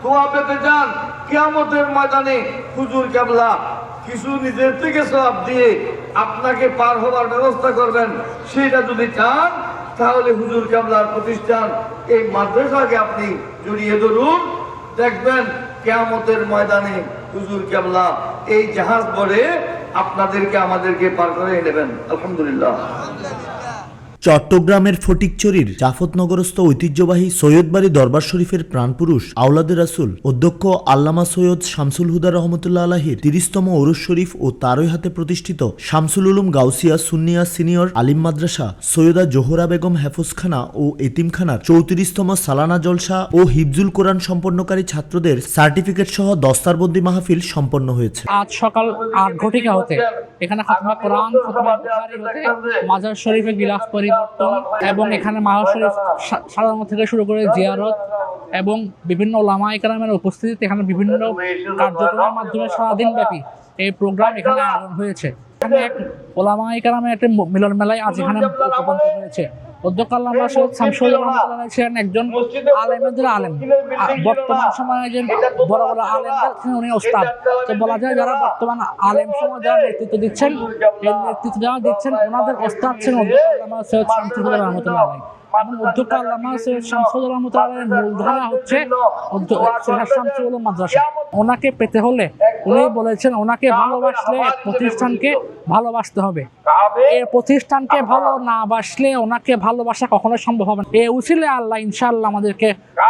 দোয়া পেতে চান, কিয়ামতের ময়দানে হুজুর কেবলা কিছু নিজের থেকে সওয়াব দিয়ে আপনাকে পার হওয়ার ব্যবস্থা করবেন, সেটা যদি চান তাহলে হুজুর কেবলার প্রতিষ্ঠান এই মাদ্রাসাকে আপনি জড়িয়ে ধরুন। দেখবেন কিয়ামতের ময়দানে হুজুর কেবলা এই জাহাজ ভরে আপনাদেরকে আমাদেরকে পার করে নেবেন। আলহামদুলিল্লাহ। চট্টগ্রামের ফটিকছড়ির জাফতনগরস্থ ঐতিহ্যবাহী সৈয়দবাড়ি দরবার শরীফের প্রাণপুরুষ আওলাদে রাসূল অধ্যক্ষ আল্লামা সৈয়দ শামসুল হুদা রহমতুল্লাহ আলাহির ৩০তম ওরস শরীফ ও তারই হাতে প্রতিষ্ঠিত শামসুল উলুম গাউসিয়া সুন্নিয়া সিনিয়র আলিম মাদ্রাসা সৈয়দা জোহরা বেগম হেফজখানা ও এতিমখানার ৩৪তম সালানা জলসা ও হিফজুল কোরআন সম্পন্নকারী ছাত্রদের সার্টিফিকেট সহ দস্তারবন্দি মাহফিল সম্পন্ন হয়েছে। আজ সকাল ৮ ঘটিকা হতে এখানে খাতমা কোরআন, খাতমা বুখারী হতে মাজার শরীফে গিলাফ পরিবর্তন এবং এখানে মাজার শরীফ সাজানো থেকে শুরু করে জিয়ারত এবং বিভিন্ন ওলামা ইকরামের উপস্থিতিতে এখানে বিভিন্ন কার্যক্রমের মাধ্যমে সারাদিন ব্যাপী এই প্রোগ্রাম এখানে আয়োজন হয়েছে। এখানে এক ওলামা ইকরামের একটি মিলন মেলায় আজ এখানে উপস্থিত হয়েছে। অধ্যক্ষ আল্লামা সৈয়দ শামসুল রহমতুল্লাহ ছিলেন একজন আলেমদের আলেম, বর্তমান সময়ে যে বড় বড় আলেমদের উনি ওস্তাদ। তো বলা যায় যারা বর্তমান আলেম সমাজ যারা নেতৃত্ব দিচ্ছেন, এই নেতৃত্ব যারা দিচ্ছেন ওনাদের ওস্তাদ ছিলেন অধ্যক্ষ আল্লামা সৈয়দ শামসুল রহমতুল্লাহ। এবং অধ্যক্ষ আল্লামা সৈয়দ শামসুল রহমতুল্লাহের মূলধারা হচ্ছে শামসুল উলুম মাদ্রাসা। ওনাকে পেতে হলে উনি বলেছেন ওনাকে ভালোবাসলে প্রতিষ্ঠানকে ভালোবাসতে হবে, এই প্রতিষ্ঠানকে ভালো না বাসলে ওনাকে ভালোবাসা কখনো সম্ভব হবে না। এই উসিলে আল্লাহ ইনশাআল্লাহ আমাদেরকে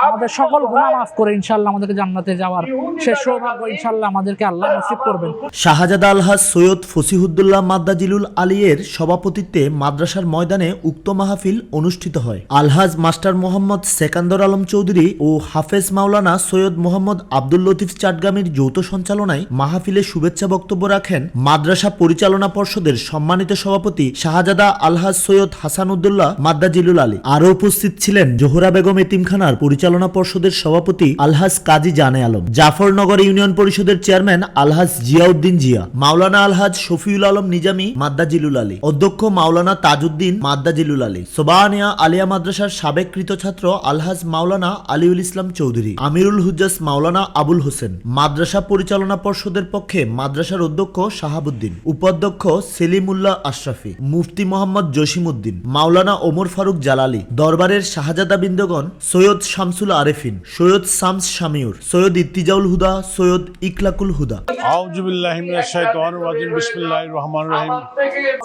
আমাদের সকল গুনাহ মাফ করে ইনশাআল্লাহ আমাদেরকে জান্নাতে যাওয়ার সে সৌভাগ্য ইনশাআল্লাহ আমাদেরকে আল্লাহ নসিব করবেন। শাহজাদা আলহাজ সৈয়দ ফসিহুদ্দৌল্লাহ মাদ্দাজিলুল আলিয়ের সভাপতিত্বে মাদ্রাসার ময়দানে উক্ত মাহফিল অনুষ্ঠিত হয়। আলহাজ মাস্টার মোহাম্মদ সেকান্দর আলম চৌধুরী ও হাফেজ মাওলানা সৈয়দ মোহাম্মদ আব্দুল লতিফ চাটগামীর যৌথ সঞ্চালনায় মাহফিলে শুভেচ্ছা বক্তব্য রাখেন মাদ্রাসা পরিচালনা পর্ষদের সম্মানিত সভাপতি শাহজাদা আলহাজ সৈয়দ হাসানুদ্দৌল্লাহ মাদ্দাজিলুল আলী। আরও উপস্থিত ছিলেন জোহরা বেগম এতিমখানার পরিচালনা পর্ষদের সভাপতি আলহাজ কাজী জানে আলম, জাফরনগর ইউনিয়ন পরিষদের চেয়ারম্যান আলহাজ জিয়াউদ্দিন জিয়া, মাওলানা আলহাজ শফিউল আলম নিজামী মাদ্দাজিলুল আলী, অধ্যক্ষ মাওলানা তাজউদ্দিন মাদ্দাজিলুল আলী, সোবাহানিয়া আলিয়া মাদ্রাসার সাবেক কৃত ছাত্র আলহাজ মাওলানা আলিউল ইসলাম চৌধুরী, আমিরুল হুজ্জাস মাওলানা আবুল হোসেন। মাদ্রাসা পরিচালনা পর্ষদের পক্ষে মাদ্রাসার অধ্যক্ষ শাহাবুদ্দিন, উপাধ্যক্ষ সেলিমুল্লাহ আশরাফি, মুফতি মোহাম্মদ জসিমউদ্দিন, মাওলানা ওমর ফারুক জালালি, দরবারের শাহজাদা বিন্দগণ সৈয়দ শামসুল আরেফিন, সৈয়দ শামস শামিউর, সৈয়দ ইত্তিজাউল হুদা, সৈয়দ ইকলাকুল হুদা। আউযু বিল্লাহি মিনাশ শাইতানির রাজিম। বিসমিল্লাহির রহমানির রহিম।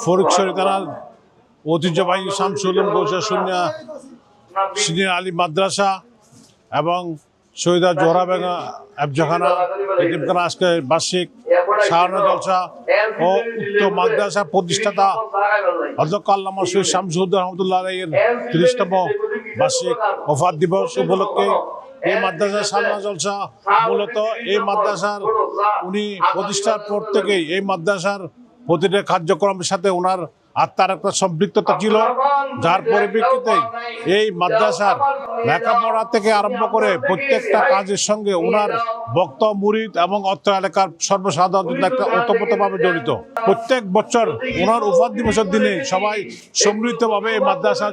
ফটিকছড়ি থানার ঐতিহ্যবাহী শামসুল উলুম গাউসিয়া সুন্নিয়া সিনিয়র আলিম মাদ্রাসা এবং সৈয়দা জোহরা বেগম হেফজখানা এতিমখানা আজকে বার্ষিক সালানা জলসা ও উক্ত মাদ্রাসা প্রতিষ্ঠাতা অধ্যক্ষ আল্লামা সৈয়দ শামসুল হুদা রহমতুল্লাহ আলাইহির ৩০তম বার্ষিক ওফাত দিবস উপলক্ষে এই মাদ্রাসার সালানা জলসা মূলত এই মাদ্রাসার উনি প্রতিষ্ঠার পর থেকেই এই মাদ্রাসার প্রতিটা কার্যক্রমের সাথে ওনার আত্মার একটা সম্পৃক্ততা ছিল, যার পরিপ্রেক্ষিতে এই মাদ্রাসার লেখাপড়া থেকে আরম্ভ করে প্রত্যেকটা কাজের সঙ্গে ওনার ভক্ত মুরিদ এবং অত্র এলাকার সর্বসাধারণ একটা ওতপ্রোতভাবে জড়িত। প্রত্যেক বছর ওনার ওফাত দিবসের দিনে সবাই সম্মিলিতভাবে এই মাদ্রাসার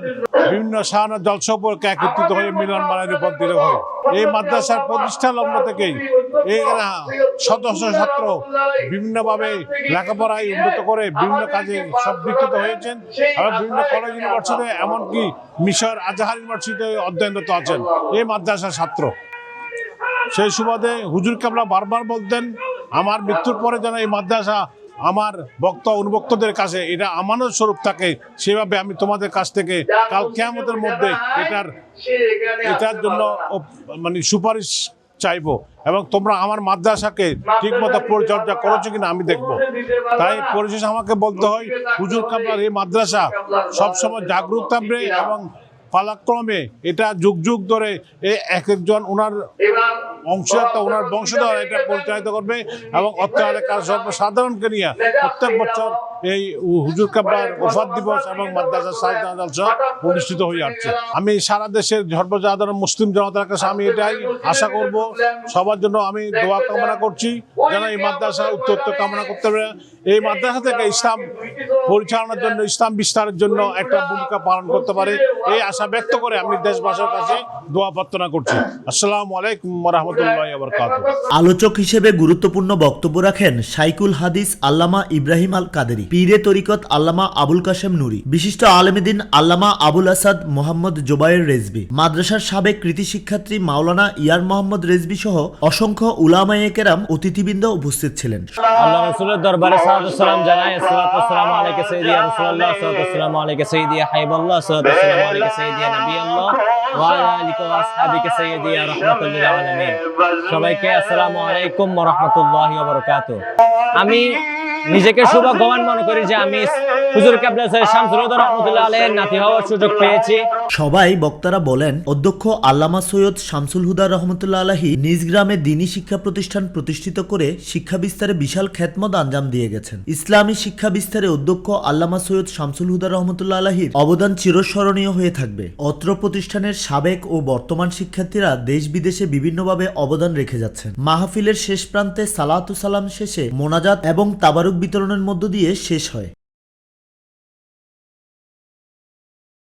বিভিন্ন সালানা জলসা উপলক্ষে একত্রিত হয়ে মিলন মেলায় রূপান্তরিত হয়। এই মাদ্রাসার প্রতিষ্ঠা লগ্ন থেকেই এই সদস্য ছাত্র বিভিন্নভাবে লেখাপড়ায় উন্নত করে বিভিন্ন কাজে সম্পৃক্ত হয়েছেন এবং বিভিন্ন কলেজ ইউনিভার্সিটি এমনকি মিশর আজহার ইউনিভার্সিটিতে অধ্যয়নরত আছেন এই মাদ্রাসার ছাত্র। সেই সুবাদে হুজুর কেবলা বারবার বলতেন আমার মৃত্যুর পরে যেন এই মাদ্রাসা আমার ভক্ত অনুভক্তদের কাছে এটা আমানত স্বরূপ থাকে, সেভাবে আমি তোমাদের কাছ থেকে কাল কিয়ামতের মধ্যে এটার জন্য মানে সুপারিশ চাইবো এবং তোমরা আমার মাদ্রাসাকে ঠিক মতো পরিচর্যা করেছো কিনা আমি দেখবো। তাই পরিশেষে আমাকে বলতে হয় হুজুর কেবলার এই মাদ্রাসা সবসময় জাগ্রত থাকবে এবং পালাক্রমে এটা যুগ যুগ ধরে এক একজন ওনার বংশধর এটা পরিচালিত করবে এবং অত্র এলাকার সর্বসাধারণকে নিয়ে প্রত্যেক বছর এই হুজুর কাবলার ওফাত দিবস এবং মাদ্রাসা সালতানাত জলসা অনুষ্ঠিত হয়ে আসছে। আমি সারা দেশের সর্বসাধারণ মুসলিম জনতার কাছে আমি এটাই আশা করব, সবার জন্য আমি দোয়া কামনা করছি যেন এই মাদ্রাসা উত্তর কামনা করতে পারে, এই মাদ্রাসা থেকে ইসলাম পরিচালনার জন্য, ইসলাম বিস্তারের জন্য একটা ভূমিকা পালন করতে পারে, এই আশা ব্যক্ত করে আমি দেশবাসীর কাছে দোয়া প্রার্থনা করছি। আসসালামু আলাইকুম ওয়া রাহমাতুল্লাহি ওয়া বারাকাতুহু। আলোচক হিসেবে গুরুত্বপূর্ণ বক্তব্য রাখেন শাইকুল হাদিস আল্লামা ইব্রাহিম আল কাদেরী, পীরে তরিকত আল্লামা আবুল কাশেম নুরি, বিশিষ্ট আলেমদ্বীন আল্লামা আবুল আসাদ মোহাম্মদ জোবায়ের রেজভী, মাদ্রাসার সাবেক কৃতি শিক্ষার্থী মাওলানা ইয়ার মোহাম্মদ রেজভী সহ অসংখ্য উলামায়ে কেরাম অতিথিবৃন্দ উপস্থিত ছিলেন। আল্লাহ রাসূলের দরবারে সালাতু সালাম জানাই। আসসালাতু ওয়াসসালামু আলাইকা সাইয়্যিদি ইয়া রাসূলুল্লাহ, আসসালাতু ওয়াসসালামু আলাইকা সাইয়্যিদি ইয়া হাবিবাল্লাহ, আসসালাতু ওয়াসসালামু আলাইকা সাইয়্যিদি ইয়া নবিয়াল্লাহ ওয়া আলা আলিকা ওয়া আসহাবিকা সাইয়্যিদি ইয়া রাহমাতুল লিল আলামিন। সবাইকে আসসালামু আলাইকুম ওয়া রাহমাতুল্লাহি ওয়া বারাকাতুহু। আমি নিজেকে সৌভাগ্যবান মনে করি যে আমি হুজুর কিবলা সাহেব শামসুল হুদা রাহমাতুল্লাহ আলাইহির নাতি হওয়ার সুযোগ পেয়েছি। সবাই বক্তারা বলেন, অধ্যক্ষ আল্লামা সৈয়দ শামসুল হুদা রহমতুল্লাহ আলাহি নিজ গ্রামে দ্বীনি শিক্ষা প্রতিষ্ঠান প্রতিষ্ঠিত করে শিক্ষা বিস্তারে বিশাল খেদমত আঞ্জাম দিয়ে গেছেন। ইসলামী শিক্ষা বিস্তারে অধ্যক্ষ আল্লামা সৈয়দ শামসুল হুদা রহমতুল্লাহ আলাহির অবদান চিরস্মরণীয় হয়ে থাকবে। অত্র প্রতিষ্ঠানের সাবেক ও বর্তমান শিক্ষার্থীরা দেশ বিদেশে বিভিন্নভাবে অবদান রেখে যাচ্ছেন। মাহফিলের শেষ প্রান্তে সালাতু সালাম শেষে মোনাজাত এবং তাবারুক বিতরণের মধ্য দিয়ে শেষ হয়।